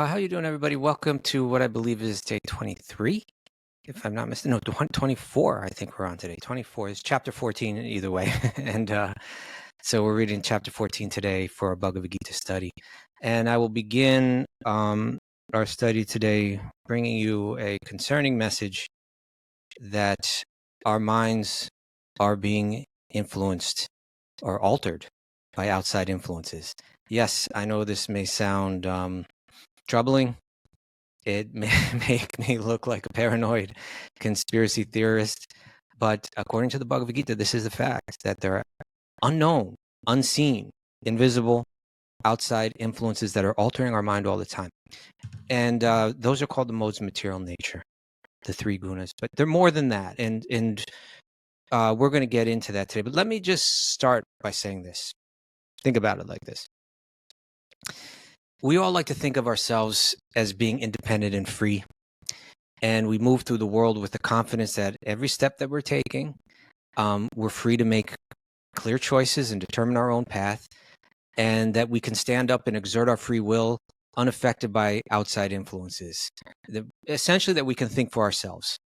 How you doing, everybody? Welcome to what I believe is day 23, if I'm not mistaken. No, 24, I think we're on today. 24 is chapter 14 either way. And so we're reading chapter 14 today for our Bhagavad-gītā study. And I will begin our study today bringing you a concerning message that our minds are being influenced or altered by outside influences. Yes, I know this may sound troubling. It may make me look like a paranoid conspiracy theorist, but according to the Bhagavad-gītā, this is the fact that there are unknown, unseen, invisible, outside influences that are altering our mind all the time. And those are called the modes of material nature, the three gunas. But they're more than that, and we're going to get into that today. But let me just start by saying this. Think about it like this. We all like to think of ourselves as being independent and free. And we move through the world with the confidence that every step that we're taking, we're free to make clear choices and determine our own path, and that we can stand up and exert our free will unaffected by outside influences. Essentially, that we can think for ourselves.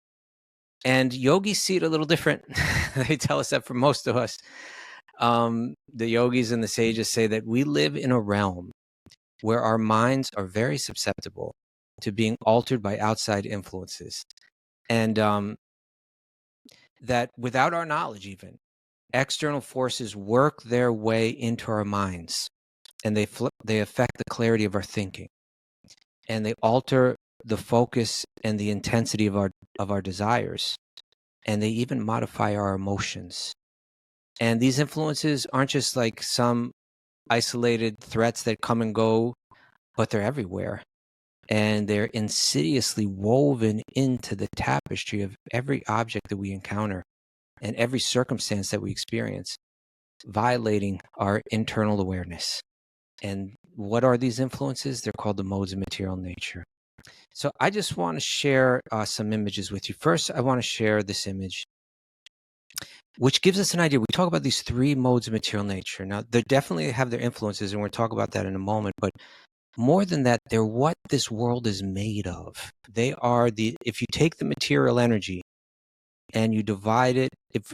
And yogis see it a little different. They tell us that for most of us, the yogis and the sages say that we live in a realm where our minds are very susceptible to being altered by outside influences. And that without our knowledge even, external forces work their way into our minds, and they affect the clarity of our thinking, and they alter the focus and the intensity of our desires, and they even modify our emotions. And these influences aren't just like some isolated threats that come and go, but they're everywhere. And they're insidiously woven into the tapestry of every object that we encounter and every circumstance that we experience, violating our internal awareness. And what are these influences? They're called the modes of material nature. So I just want to share some images with you. First, I want to share this image, which gives us an idea. We talk about these three modes of material nature. Now, they definitely have their influences, and we'll talk about that in a moment, but more than that, they're what this world is made of. They are if you take the material energy and you divide it,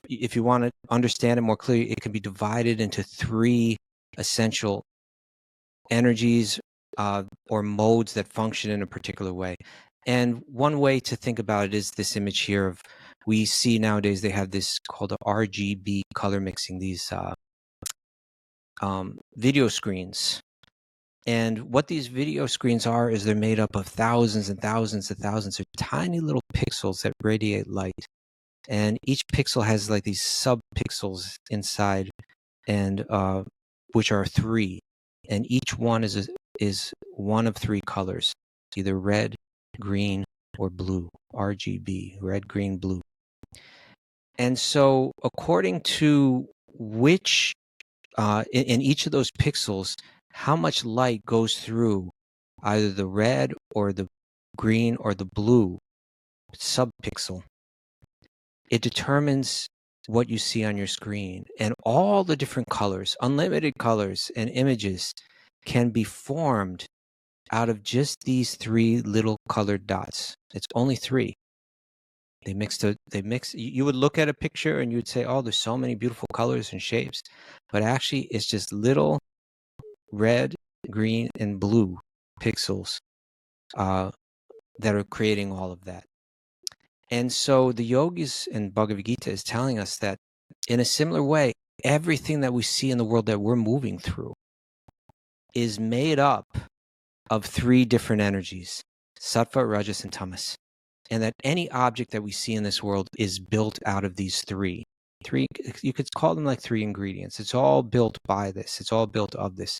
if you want to understand it more clearly, it can be divided into three essential energies or modes that function in a particular way. And one way to think about it is this image here of, we see nowadays they have this called a RGB color mixing, these video screens. And what these video screens are is they're made up of thousands and thousands and thousands of tiny little pixels that radiate light. And each pixel has like these sub-pixels inside, and which are three. And each one is one of three colors, either red, green, or blue, RGB, red, green, blue. And so according to which, in each of those pixels, how much light goes through either the red or the green or the blue subpixel, it determines what you see on your screen. And all the different colors, unlimited colors and images, can be formed out of just these three little colored dots. It's only three. They mix. You would look at a picture and you would say, oh, there's so many beautiful colors and shapes. But actually, it's just little red, green, and blue pixels that are creating all of that. And so the yogis in Bhagavad-gītā is telling us that in a similar way, everything that we see in the world that we're moving through is made up of three different energies, sattva, rajas, and tamas. And that any object that we see in this world is built out of these three. You could call them like three ingredients. It's all built by this. It's all built of this.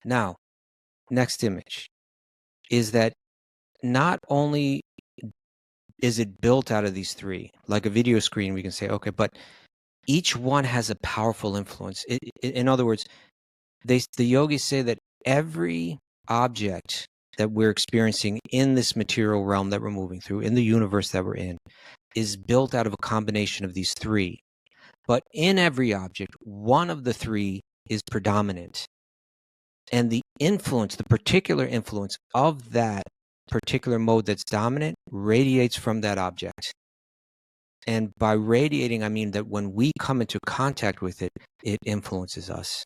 Now, next image is that not only is it built out of these three, like a video screen, we can say, okay, but each one has a powerful influence. In other words, the yogis say that every object that we're experiencing in this material realm that we're moving through, in the universe that we're in, is built out of a combination of these three. But in every object, one of the three is predominant. And the influence, the particular influence of that particular mode that's dominant radiates from that object. And by radiating, I mean that when we come into contact with it, it influences us.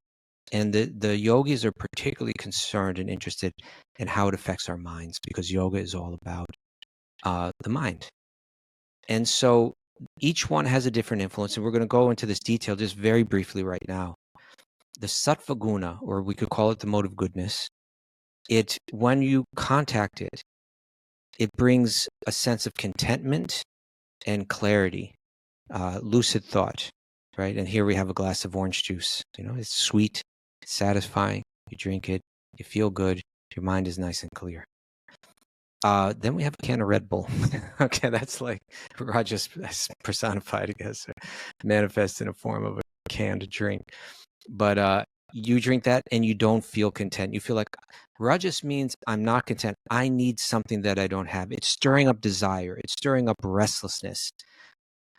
And the yogis are particularly concerned and interested in how it affects our minds, because yoga is all about the mind. And so each one has a different influence, and we're going to go into this detail just very briefly right now. The sattva guna, or we could call it the mode of goodness, when you contact it, it brings a sense of contentment and clarity, lucid thought, right? And here we have a glass of orange juice. It's sweet, it's satisfying. You drink it, you feel good, your mind is nice and clear. Then we have a can of Red Bull. Okay, that's like Rajas personified, I guess, manifest in a form of a can to drink. But you drink that and you don't feel content. You feel like Rajas means I'm not content. I need something that I don't have. It's stirring up desire. It's stirring up restlessness.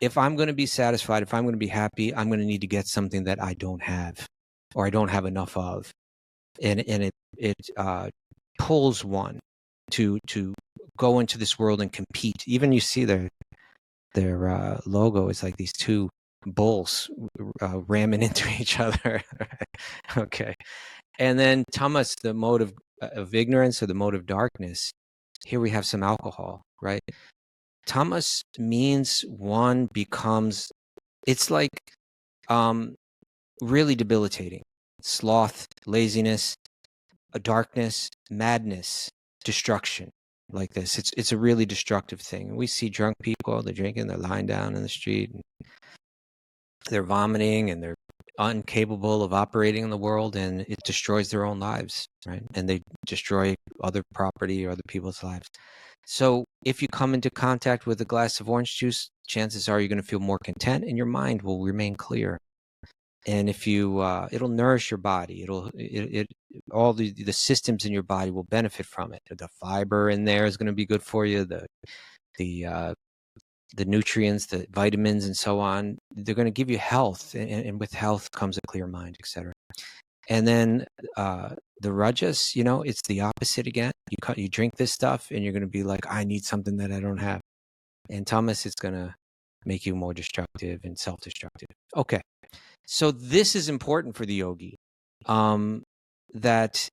If I'm going to be satisfied, if I'm going to be happy, I'm going to need to get something that I don't have, or I don't have enough of. And it pulls one to go into this world and compete. Even you see their logo is like these two bulls ramming into each other. Okay. And then tamas, the mode of ignorance, or the mode of darkness. Here we have some alcohol, right? Tamas means one becomes, it's like really debilitating. Sloth, laziness, a darkness, madness, destruction, like this. It's a really destructive thing. We see drunk people, they're drinking, they're lying down in the street, and they're vomiting, and they're incapable of operating in the world, and it destroys their own lives, right? And they destroy other property or other people's lives. So if you come into contact with a glass of orange juice, chances are you're going to feel more content, and your mind will remain clear. And if you, it'll nourish your body. All the systems in your body will benefit from it. The fiber in there is going to be good for you. The nutrients, the vitamins, and so on. They're going to give you health, and with health comes a clear mind, etc. And then the rajas, it's the opposite again. You drink this stuff, and you're going to be like, I need something that I don't have. And tamas, it's going to make you more destructive and self-destructive. Okay. So this is important for the yogi, that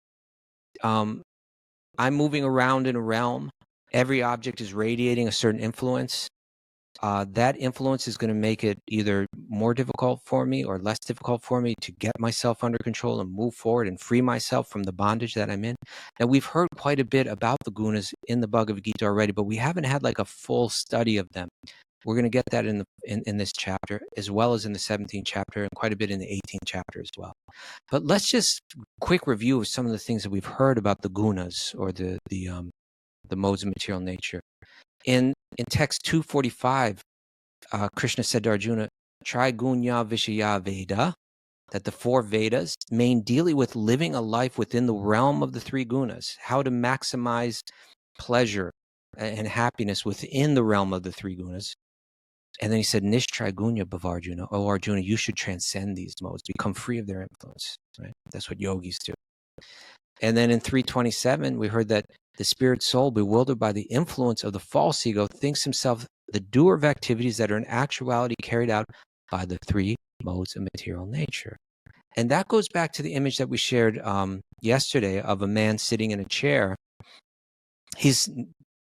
I'm moving around in a realm. Every object is radiating a certain influence. That influence is going to make it either more difficult for me or less difficult for me to get myself under control and move forward and free myself from the bondage that I'm in. And we've heard quite a bit about the gunas in the Bhagavad-gītā already, but we haven't had like a full study of them. We're going to get that in this chapter, as well as in the 17th chapter, and quite a bit in the 18th chapter as well. But let's just quick review of some of the things that we've heard about the gunas, or the modes of material nature. In text 245, Krishna said to Arjuna, Trigunya Vishaya Veda, that the 4 Vedas main dealing with living a life within the realm of the 3 gunas, how to maximize pleasure and happiness within the realm of the 3 gunas. And then he said, Nishtrigunya Bhavarjuna, oh Arjuna, you should transcend these modes, become free of their influence. Right? That's what yogis do. And then in 327, we heard that the spirit soul, bewildered by the influence of the false ego, thinks himself the doer of activities that are in actuality carried out by the 3 modes of material nature. And that goes back to the image that we shared yesterday of a man sitting in a chair. He's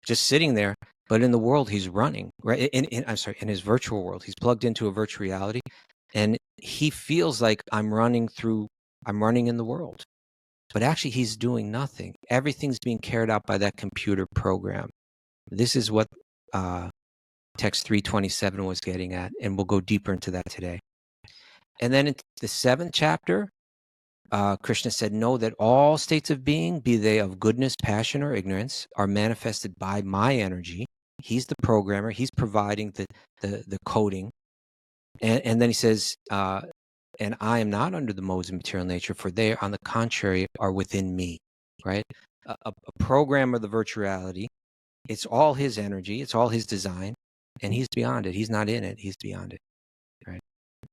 just sitting there, but in the world he's running, right? In his virtual world, he's plugged into a virtual reality, and he feels like I'm running in the world. But actually, he's doing nothing. Everything's being carried out by that computer program. This is what text 327 was getting at, and we'll go deeper into that today. And then in the 7th chapter, Krishna said, know that all states of being, be they of goodness, passion, or ignorance, are manifested by my energy. He's the programmer. He's providing the coding. And then he says, and I am not under the modes of material nature, for they, on the contrary, are within me, right? A program of the virtuality, it's all his energy, it's all his design, and he's beyond it. He's not in it, he's beyond it, right?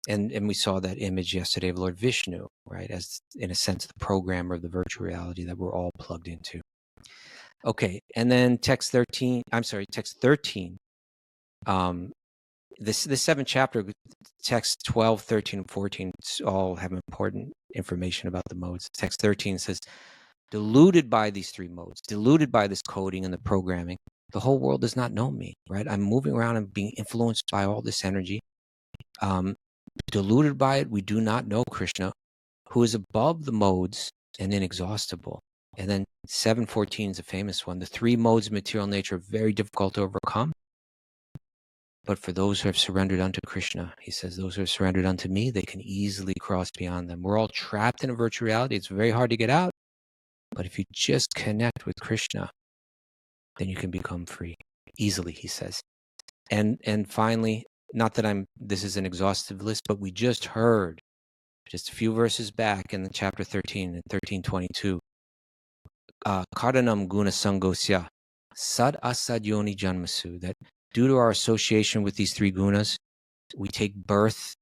And we saw that image yesterday of Lord Vishnu, right, as in a sense the programmer of the virtual reality that we're all plugged into. Okay, and then text 13. This 7th chapter, text 12, 13, and 14 all have important information about the modes. Text 13 says, deluded by these 3 modes, deluded by this coding and the programming, the whole world does not know me, right? I'm moving around and being influenced by all this energy. Deluded by it, we do not know Krishna, who is above the modes and inexhaustible. And then 7:14 is a famous one. The 3 modes of material nature are very difficult to overcome. But for those who have surrendered unto Krishna, he says, those who have surrendered unto me, they can easily cross beyond them. We're all trapped in a virtual reality. It's very hard to get out. But if you just connect with Krishna, then you can become free easily, he says. And finally, not that this is an exhaustive list, but we just heard just a few verses back in the chapter 13, in 13:22, Karanam guna sangosya sad asad yoni janmasu, that due to our association with these 3 gunas, we take birth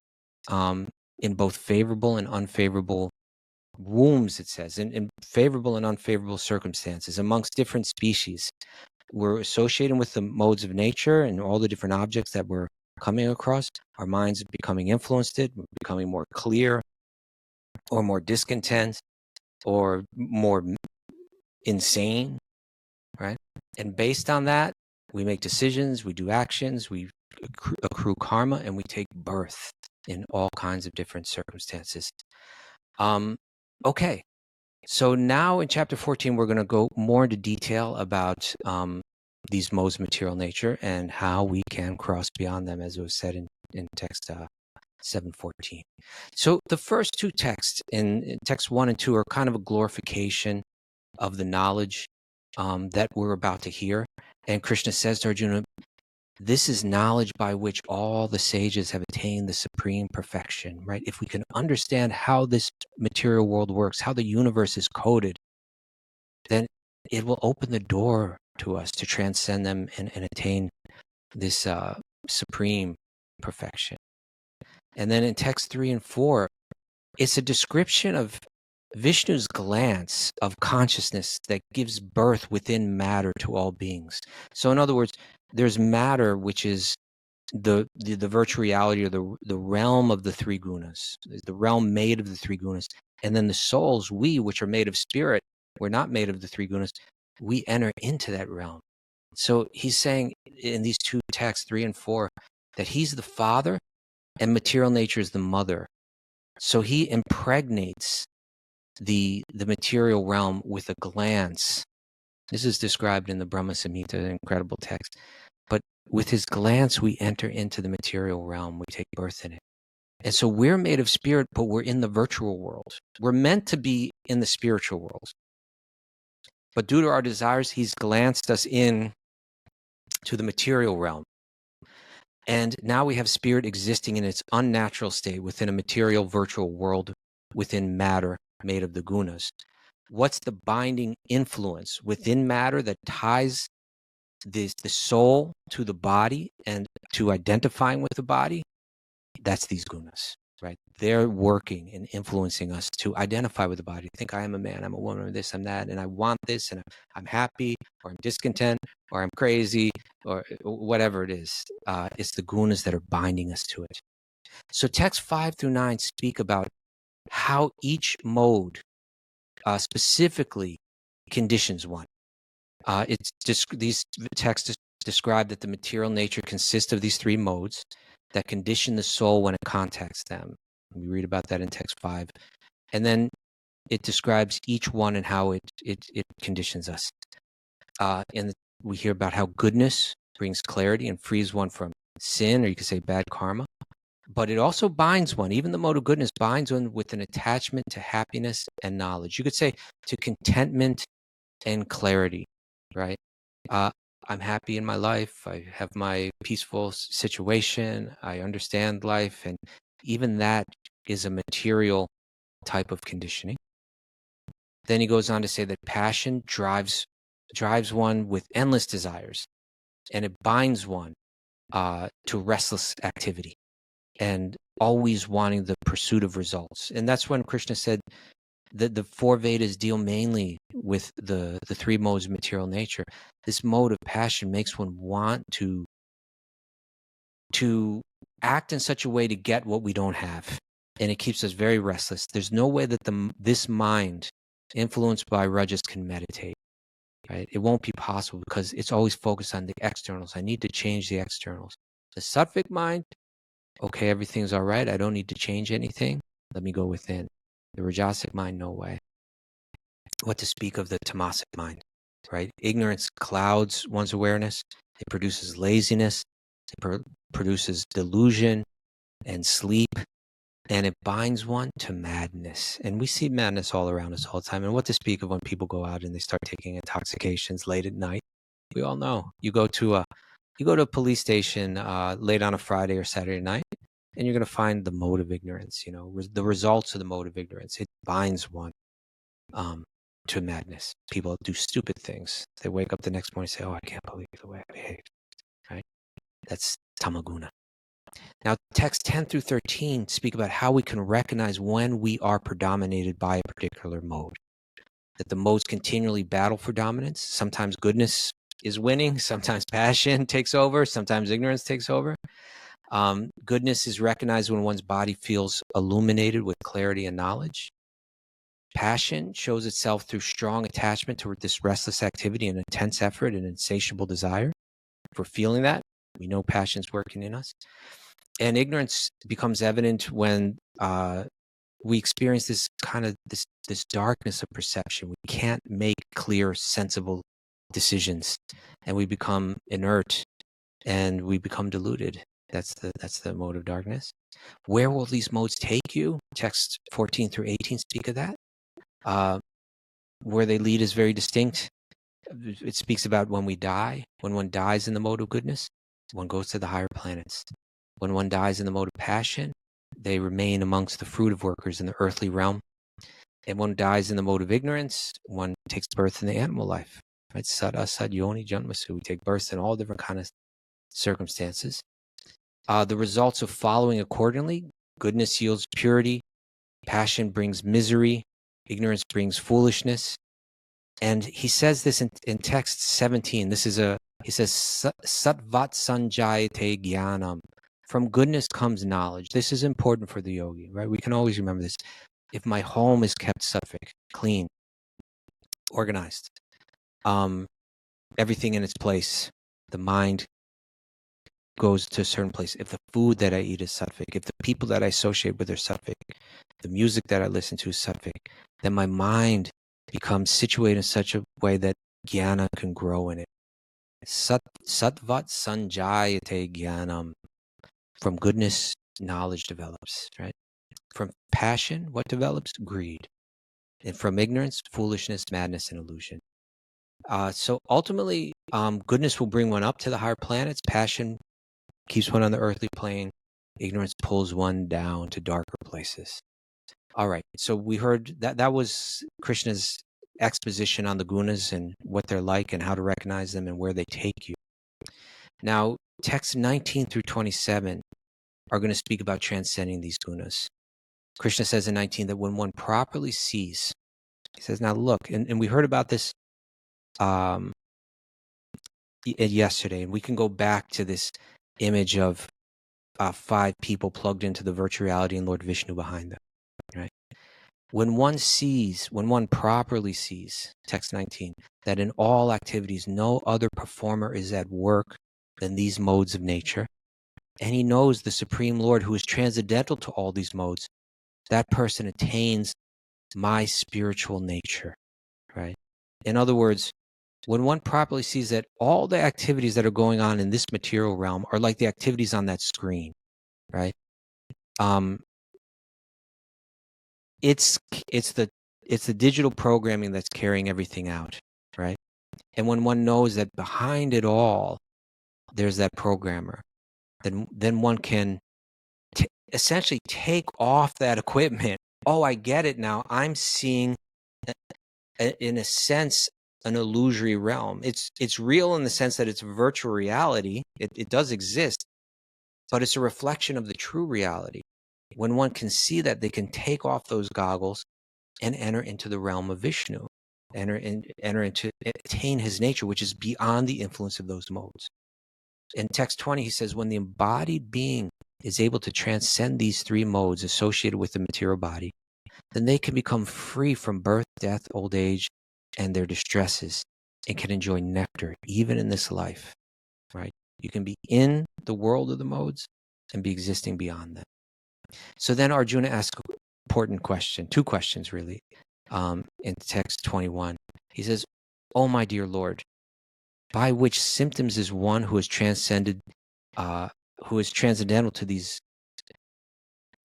in both favorable and unfavorable wombs, it says, in favorable and unfavorable circumstances amongst different species. We're associating with the modes of nature and all the different objects that we're coming across. Our minds are becoming influenced, we're becoming more clear or more discontent or more insane, right? And based on that, we make decisions, we do actions, we accrue karma, and we take birth in all kinds of different circumstances. Okay, so now in chapter 14, we're going to go more into detail about these modes of material nature and how we can cross beyond them, as it was said in text 7:14. So the first 2 texts, in text 1 and 2, are kind of a glorification of the knowledge that we're about to hear. And Krishna says to Arjuna, this is knowledge by which all the sages have attained the supreme perfection, right? If we can understand how this material world works, how the universe is coded, then it will open the door to us to transcend them and attain this supreme perfection. And then in text 3 and 4, it's a description of Vishnu's glance of consciousness that gives birth within matter to all beings. So in other words, there's matter, which is the virtual reality, or the realm of the 3 gunas, the realm made of the 3 gunas. And then the souls, we, which are made of spirit, we're not made of the 3 gunas, we enter into that realm. So he's saying in these 2 texts, 3 and 4, that he's the father and material nature is the mother. So he impregnates the material realm with a glance. This is described in the Brahma Samhita, an incredible text. But with his glance, we enter into the material realm. We take birth in it. And so we're made of spirit, but we're in the virtual world. We're meant to be in the spiritual world. But due to our desires, he's glanced us in to the material realm. And now we have spirit existing in its unnatural state within a material virtual world, within matter made of the gunas. What's the binding influence within matter that ties the soul to the body and to identifying with the body? That's these gunas, right? They're working and influencing us to identify with the body. Think I am a man, I'm a woman, or this, I'm that, and I want this, and I'm happy, or I'm discontent, or I'm crazy, or whatever it is. It's the gunas that are binding us to it. So texts 5 through 9 speak about how each mode specifically conditions one. These texts describe that the material nature consists of these 3 modes that condition the soul when it contacts them. We read about that in text 5. And then it describes each one and how it conditions us. And we hear about how goodness brings clarity and frees one from sin, or you could say bad karma. But it also binds one. Even the mode of goodness binds one with an attachment to happiness and knowledge. You could say to contentment and clarity, right? I'm happy in my life. I have my peaceful situation. I understand life. And even that is a material type of conditioning. Then he goes on to say that passion drives one with endless desires, and it binds one to restless activity. and always wanting the pursuit of results. And that's when Krishna said that the four Vedas deal mainly with the three modes of material nature. This mode of passion makes one want to act in such a way to get what we don't have. And it keeps us very restless. There's no way that this mind, influenced by rajas, can meditate, right? It won't be possible because it's always focused on the externals. I need to change the externals. The sattvic mind, okay, everything's all right. I don't need to change anything. Let me go within. The rajasic mind, no way. What to speak of the tamasic mind, right? Ignorance clouds one's awareness. It produces laziness. It produces delusion and sleep. And it binds one to madness. And we see madness all around us all the time. And what to speak of when people go out and they start taking intoxications late at night. We all know. You go to a police station late on a Friday or Saturday night, and you're going to find the mode of ignorance, the results of the mode of ignorance. It binds one to madness. People do stupid things. They wake up the next morning and say, oh, I can't believe the way I behaved, right? That's tamaguna. Now, texts 10 through 13 speak about how we can recognize when we are predominated by a particular mode. That the modes continually battle for dominance. Sometimes goodness is winning. Sometimes passion takes over. Sometimes ignorance takes over. Goodness is recognized when one's body feels illuminated with clarity and knowledge. Passion shows itself through strong attachment toward this restless activity and intense effort and insatiable desire. If we're feeling that, we know passion's working in us. And ignorance becomes evident when we experience this kind of this darkness of perception. We can't make clear, sensible decisions, and we become inert, and we become deluded. That's the mode of darkness. Where will these modes take you? Texts 14 through 18 speak of that. Where they lead is very distinct. It speaks about when we die. When one dies in the mode of goodness, one goes to the higher planets. When one dies in the mode of passion, they remain amongst the fruitive workers in the earthly realm. And one dies in the mode of ignorance, one takes birth in the animal life. Right? Sat, asat, yoni, janmasu. We take birth in all different kind of circumstances. The results of following accordingly: goodness yields purity, passion brings misery, ignorance brings foolishness. And he says this in text 17. He says, Sattvat sanjayate jnanam. From goodness comes knowledge. This is important for the yogi, right? We can always remember this. If my home is kept sattvic, clean, organized, everything in its place, the mind goes to a certain place. If the food that I eat is sattvic, if the people that I associate with are sattvic, the music that I listen to is sattvic, then my mind becomes situated in such a way that jnana can grow in it. Sattvat sanjayate jnanam. From goodness, knowledge develops, right? From passion, what develops? Greed. And from ignorance, foolishness, madness, and illusion. So ultimately, goodness will bring one up to the higher planets. Passion keeps one on the earthly plane. Ignorance pulls one down to darker places. All right, so we heard that was Krishna's exposition on the gunas and what they're like and how to recognize them and where they take you. Now, texts 19 through 27 are going to speak about transcending these gunas. Krishna says in 19 that when one properly sees, he says, now look, and we heard about this yesterday, and we can go back to this image of 5 people plugged into the virtual reality and Lord Vishnu behind them, right? When one properly sees, text 19, that in all activities no other performer is at work than these modes of nature, and he knows the Supreme Lord who is transcendental to all these modes, that person attains my spiritual nature, right? In other words, when one properly sees that all the activities that are going on in this material realm are like the activities on that screen, right? It's the digital programming that's carrying everything out, right? And when one knows that behind it all, there's that programmer, then one can essentially take off that equipment. Oh, I get it now. I'm seeing, in a sense, an illusory realm. It's real in the sense that it's virtual reality. It does exist, but it's a reflection of the true reality. When one can see that, they can take off those goggles and enter into the realm of Vishnu, attain his nature, which is beyond the influence of those modes. In text 20, he says, when the embodied being is able to transcend these three modes associated with the material body, then they can become free from birth, death, old age, and their distresses, and can enjoy nectar even in this life, right? You can be in the world of the modes and be existing beyond them. So then Arjuna asks an important question, two questions really, in text 21. He says, "Oh, my dear Lord, by which symptoms is one who is transcended, who is transcendental to these..."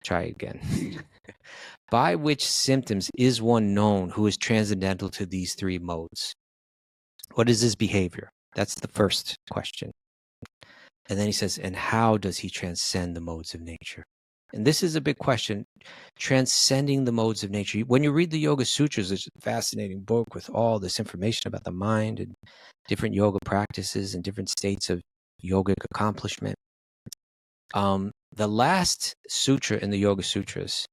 Try again. By which symptoms is one known who is transcendental to these three modes? What is his behavior? That's the first question. And then he says, and how does he transcend the modes of nature? And this is a big question, transcending the modes of nature. When you read the Yoga Sutras, it's a fascinating book with all this information about the mind and different yoga practices and different states of yogic accomplishment. The last sutra in the Yoga Sutras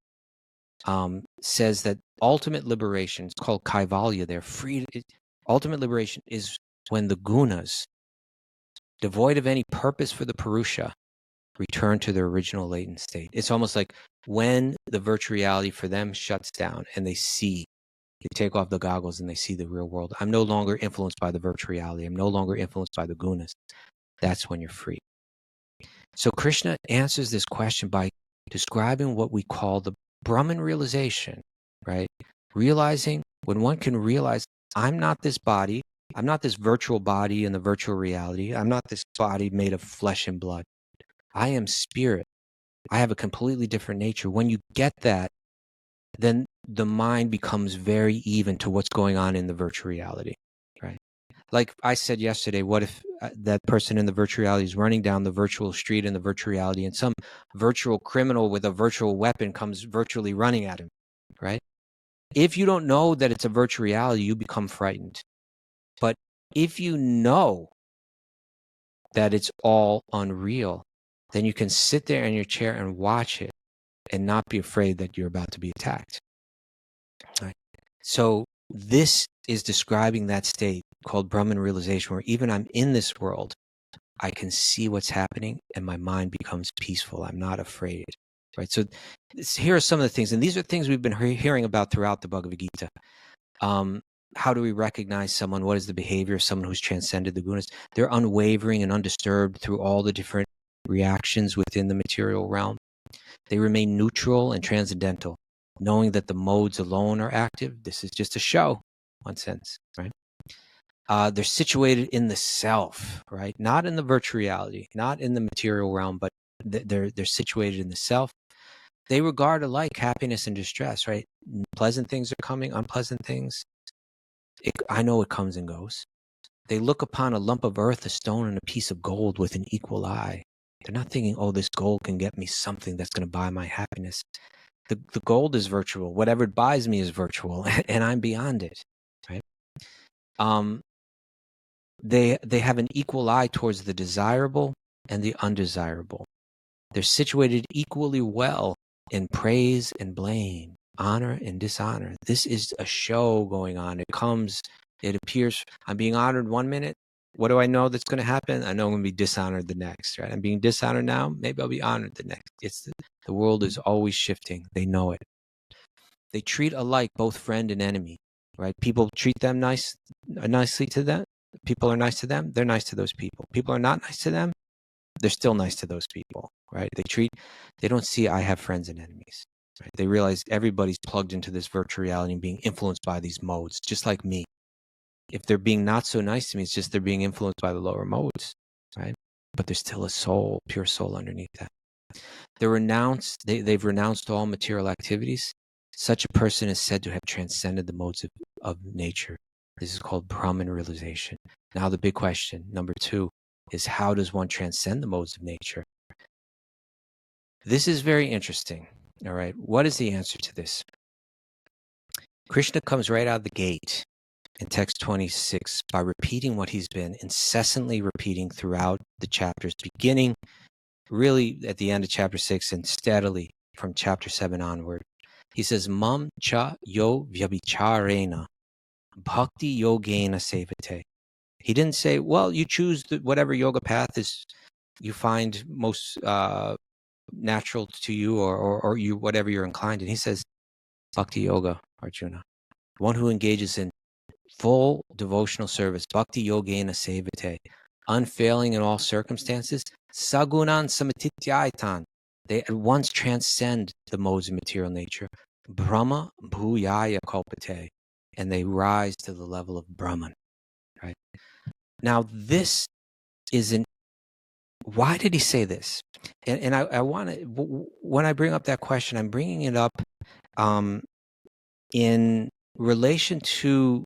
says that ultimate liberation, it's called Kaivalya there, ultimate liberation is when the gunas, devoid of any purpose for the Purusha, return to their original latent state. It's almost like when the virtual reality for them shuts down and they take off the goggles and they see the real world. I'm no longer influenced by the virtual reality. I'm no longer influenced by the gunas. That's when you're free. So Krishna answers this question by describing what we call the Brahman realization, right? Realizing, when one can realize, I'm not this body, I'm not this virtual body in the virtual reality, I'm not this body made of flesh and blood. I am spirit. I have a completely different nature. When you get that, then the mind becomes very even to what's going on in the virtual reality, right? Like I said yesterday, what if that person in the virtual reality is running down the virtual street in the virtual reality and some virtual criminal with a virtual weapon comes virtually running at him, right? If you don't know that it's a virtual reality, you become frightened. But if you know that it's all unreal, then you can sit there in your chair and watch it and not be afraid that you're about to be attacked. Right? So this is describing that state called Brahman realization, where even I'm in this world, I can see what's happening and my mind becomes peaceful. I'm not afraid. Right? So here are some of the things, and these are things we've been hearing about throughout the Bhagavad-gītā. How do we recognize someone? What is the behavior of someone who's transcended the gunas? They're unwavering and undisturbed through all the different reactions within the material realm. They remain neutral and transcendental, knowing that the modes alone are active. This is just a show, one sense, right? They're situated in the self, right? Not in the virtual reality, not in the material realm, but they're situated in the self. They regard alike happiness and distress, right? Pleasant things are coming, unpleasant things. I know it comes and goes. They look upon a lump of earth, a stone, and a piece of gold with an equal eye. They're not thinking, oh, this gold can get me something that's going to buy my happiness. The gold is virtual. Whatever it buys me is virtual, and I'm beyond it, right? They have an equal eye towards the desirable and the undesirable. They're situated equally well in praise and blame, honor and dishonor. This is a show going on. It appears, I'm being honored 1 minute. What do I know that's going to happen? I know I'm going to be dishonored the next, right? I'm being dishonored now. Maybe I'll be honored the next. The world is always shifting. They know it. They treat alike both friend and enemy, right? People treat them nicely to them. People are nice to them. They're nice to those people. People are not nice to them. They're still nice to those people, right? They don't see I have friends and enemies, right? They realize everybody's plugged into this virtual reality and being influenced by these modes, just like me. If they're being not so nice to me, it's just they're being influenced by the lower modes, right? But there's still a soul, pure soul underneath that. They've renounced all material activities. Such a person is said to have transcended the modes of nature. This is called Brahman realization. Now the big question, number 2, is how does one transcend the modes of nature? This is very interesting. All right. What is the answer to this? Krishna comes right out of the gate in text 26 by repeating what he's been incessantly repeating throughout the chapters, beginning really at the end of chapter 6 and steadily from chapter 7 onward. He says, Mam cha yo vyabhicharena bhakti yogena sevate. He didn't say, well, you choose whatever yoga path is you find most natural to you, or you whatever you're inclined in. He says, bhakti yoga, Arjuna, one who engages in full devotional service, bhakti yogena sevate, unfailing in all circumstances, sagunan samatityaitan. They at once transcend the modes of material nature. Brahma bhuyaya kalpate, and they rise to the level of Brahman. Right now, this isn't. Why did he say this? And I want to. When I bring up that question, I'm bringing it up in relation to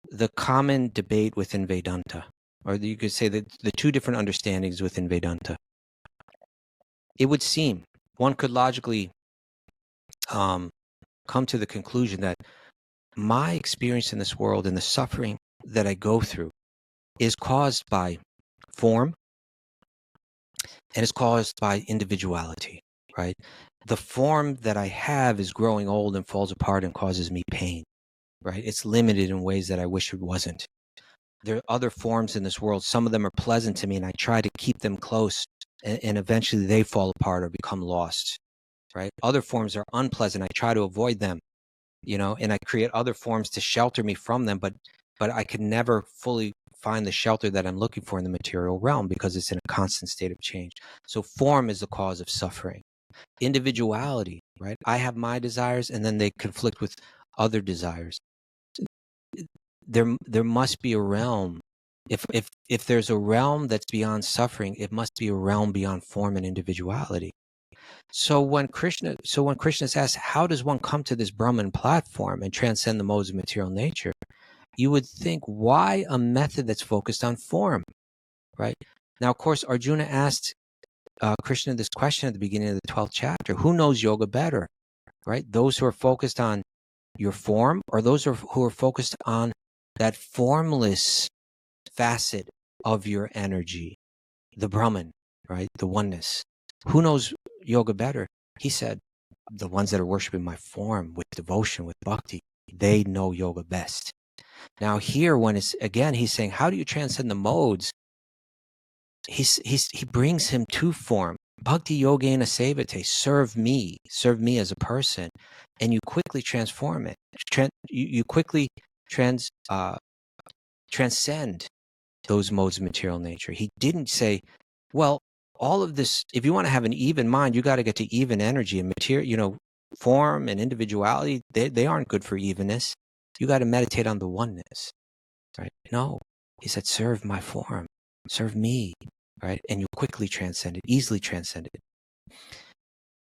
the common debate within Vedanta, or you could say that the two different understandings within Vedanta. It would seem one could logically come to the conclusion that my experience in this world and the suffering that I go through is caused by form and is caused by individuality, right? The form that I have is growing old and falls apart and causes me pain, right? It's limited in ways that I wish it wasn't. There are other forms in this world. Some of them are pleasant to me, and I try to keep them close, and eventually they fall apart or become lost, right? Other forms are unpleasant. I try to avoid them, and I create other forms to shelter me from them, but I can never fully find the shelter that I'm looking for in the material realm because it's in a constant state of change. So form is the cause of suffering. Individuality, right? I have my desires, and then they conflict with other desires. There must be a realm. If there's a realm that's beyond suffering, it must be a realm beyond form and individuality. So when Krishna is asked, how does one come to this Brahman platform and transcend the modes of material nature? You would think, why a method that's focused on form, right? Now, of course, Arjuna asked Krishna this question at the beginning of the 12th chapter. Who knows yoga better, right? Those who are focused on your form, or those who are focused on that formless facet of your energy, the Brahman, right? The oneness. Who knows yoga better? He said, the ones that are worshiping my form with devotion, with bhakti, they know yoga best. Now here, when he's saying, how do you transcend the modes? He brings him to form. Bhakti yogena sevate, serve me as a person, and you quickly transform it. You quickly transcend those modes of material nature. He didn't say, well, all of this, if you want to have an even mind, you got to get to even energy and material, form and individuality. They aren't good for evenness. You got to meditate on the oneness, right? No, he said, serve my form, serve me, right? And you quickly transcend it, easily transcend it.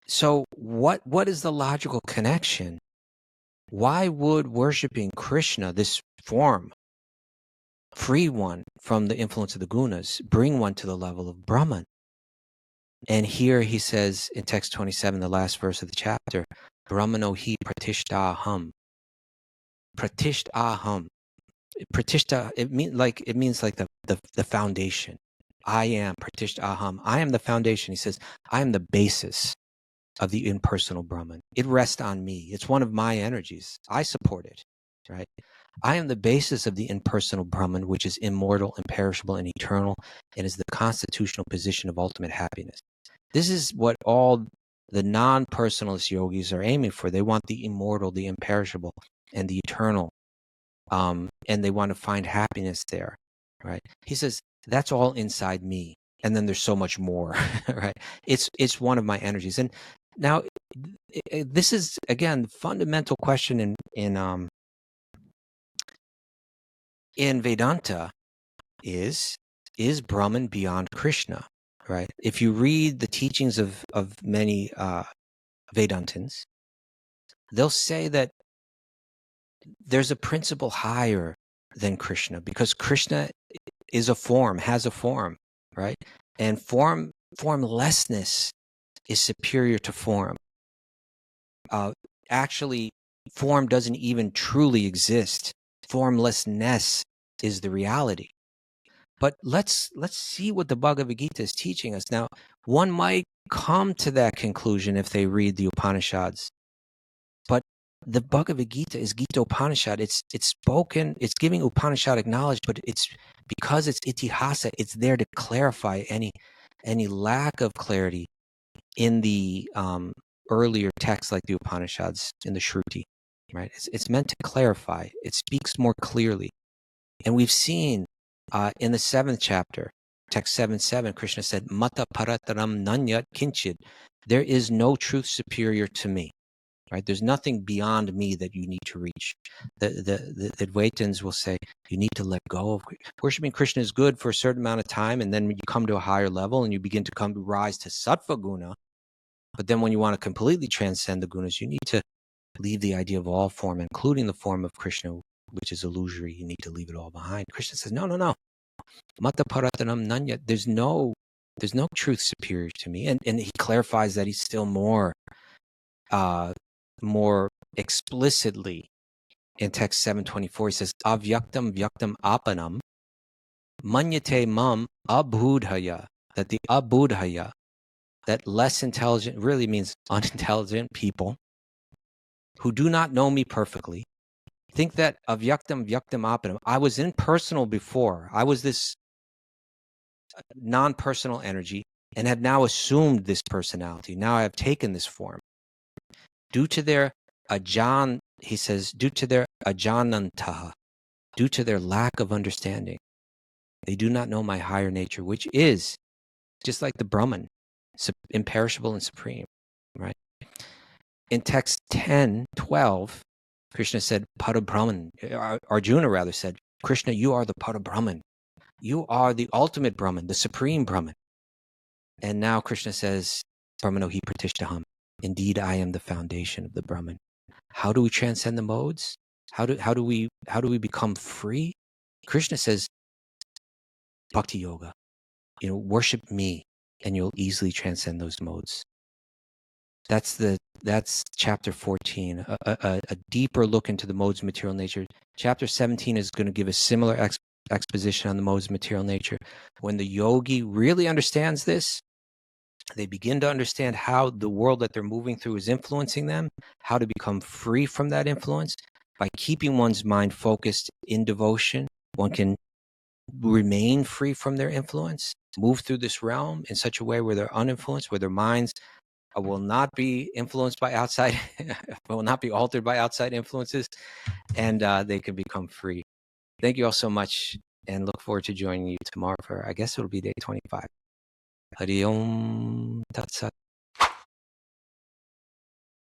So what is the logical connection? Why would worshiping Krishna, this form, free one from the influence of the gunas, bring one to the level of Brahman? And here he says in text 27, the last verse of the chapter, Brahmano hi pratishtaham. Pratishtaham. Pratishta, it means like the foundation. I am pratishtaham. I am the foundation. He says, I am the basis of the impersonal Brahman. It rests on me. It's one of my energies. I support it, right? I am the basis of the impersonal Brahman, which is immortal, imperishable, and eternal, and is the constitutional position of ultimate happiness. This is what all the non-personalist yogis are aiming for. They want the immortal, the imperishable, and the eternal, and they want to find happiness there, right? He says, that's all inside me. And then there's so much more, right? It's one of my energies. And now, this is, again, the fundamental question in Vedanta is Brahman beyond Krishna, right? If you read the teachings of many Vedantins, they'll say that there's a principle higher than Krishna, because Krishna is a form, has a form, right? And formlessness is superior to form. Actually, form doesn't even truly exist. Formlessness is the reality. But let's see what the Bhagavad-gītā is teaching us. Now, one might come to that conclusion if they read the Upanishads. But the Bhagavad-gītā is Gita Upanishad. It's spoken, it's giving Upanishadic knowledge, but it's because it's itihasa, it's there to clarify any lack of clarity in the earlier texts like the Upanishads in the Shruti, right? It's meant to clarify. It speaks more clearly. And we've seen in the 7th chapter, text 7.7, Krishna said, Mata parataram nanyat kinchid. There is no truth superior to me, right? There's nothing beyond me that you need to reach. The Advaitins will say, you need to let go of worshiping Krishna is good for a certain amount of time, and then you come to a higher level and you begin to rise to sattva guna. But then when you want to completely transcend the gunas, you need to leave the idea of all form, including the form of Krishna, which is illusory. You need to leave it all behind. Krishna says, no. Mata paratanam nanya. There's no truth superior to me. And he clarifies that he's still more explicitly in text 724. He says, avyaktam vyaktam apanam manyate mam abudhaya. That the abudhaya, that less intelligent, really means unintelligent people who do not know me perfectly, think that avyaktam vyaktam apanam. I was impersonal before. I was this non-personal energy and have now assumed this personality. Now I have taken this form. Due to their he says, due to their ajanantaha, due to their lack of understanding, they do not know my higher nature, which is just like the Brahman, imperishable and supreme, right? In text 10:12, Krishna said, Parabrahman, Arjuna rather said, Krishna, you are the Parabrahman. You are the ultimate Brahman, the supreme Brahman. And now Krishna says, Brahmano hi pratishtaham. Indeed, I am the foundation of the Brahman. How do we transcend the modes? How do we become free? Krishna says, Bhakti Yoga. Worship me, and you'll easily transcend those modes. That's chapter 14, a deeper look into the modes of material nature. Chapter 17 is going to give a similar exposition on the modes of material nature. When the yogi really understands this, they begin to understand how the world that they're moving through is influencing them, how to become free from that influence. By keeping one's mind focused in devotion, one can remain free from their influence, move through this realm in such a way where they're uninfluenced, where their minds will not be influenced by outside, will not be altered by outside influences, and they can become free. Thank you all so much, and look forward to joining you tomorrow for, I guess it'll be day 25. Hari Om Tat Sat.